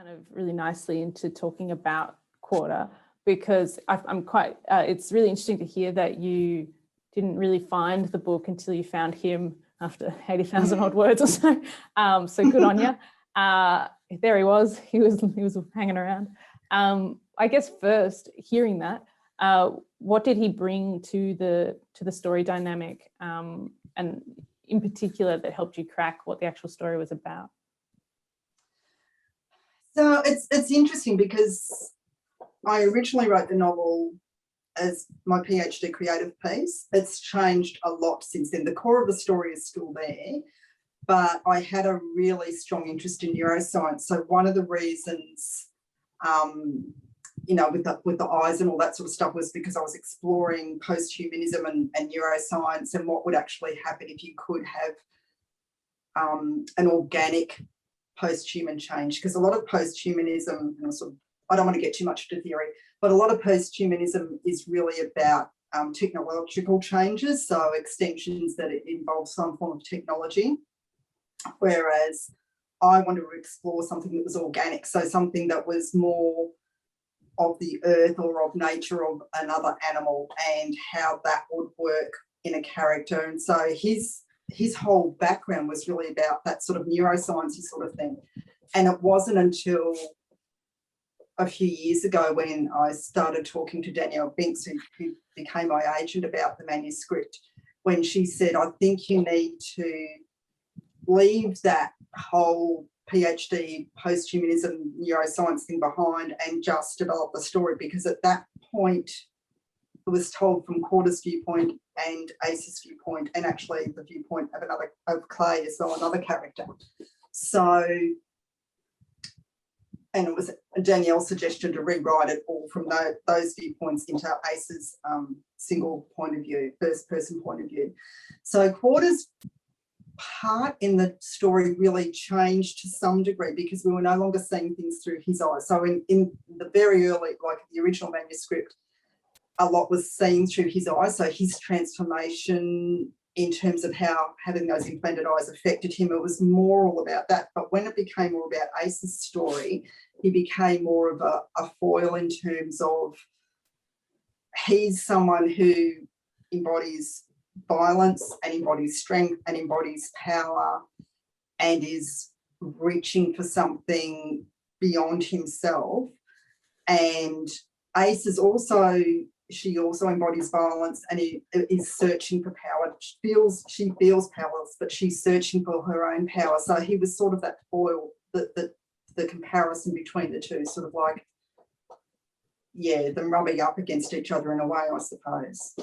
kind of really nicely into talking about Quarter, because I'm quite, it's really interesting to hear that you didn't really find the book until you found him after 80,000 odd words or so. So good on you. There he was hanging around. I guess first, hearing that, what did he bring to the story dynamic, and in particular that helped you crack what the actual story was about? So it's interesting because I originally wrote the novel as my PhD creative piece. It's changed a lot since then. The core of the story is still there, but I had a really strong interest in neuroscience. So one of the reasons, you know, with the eyes and all that sort of stuff was because I was exploring post-humanism and neuroscience and what would actually happen if you could have an organic post-human change, because a lot of post-humanism, and I don't want to get too much into theory, but a lot of post-humanism is really about technological changes, so extensions that involve some form of technology, whereas I wanted to explore something that was organic, so something that was more of the earth or of nature of another animal and how that would work in a character. And so his whole background was really about that sort of neuroscience-y sort of thing. And it wasn't until a few years ago when I started talking to Danielle Binks, who became my agent, about the manuscript, when she said, I think you need to leave that whole PhD post-humanism neuroscience thing behind and just develop the story, because at that point it was told from Quarter's viewpoint and Ace's viewpoint, and actually the viewpoint of Clay as well, another character. So, and it was Danielle's suggestion to rewrite it all from those viewpoints into Ace's single point of view, first person point of view. So Quarter's part in the story really changed to some degree because we were no longer seeing things through his eyes. So in the very early, like the original manuscript, a lot was seen through his eyes. So his transformation in terms of how having those implanted eyes affected him, it was more all about that. But when it became more about Ace's story, he became more of a foil in terms of he's someone who embodies violence and embodies strength and embodies power and is reaching for something beyond himself. And Ace is also, she also embodies violence and is searching for power. She feels powerless, but she's searching for her own power. So he was sort of that foil, the comparison between the two, sort of like, yeah, them rubbing up against each other in a way, I suppose.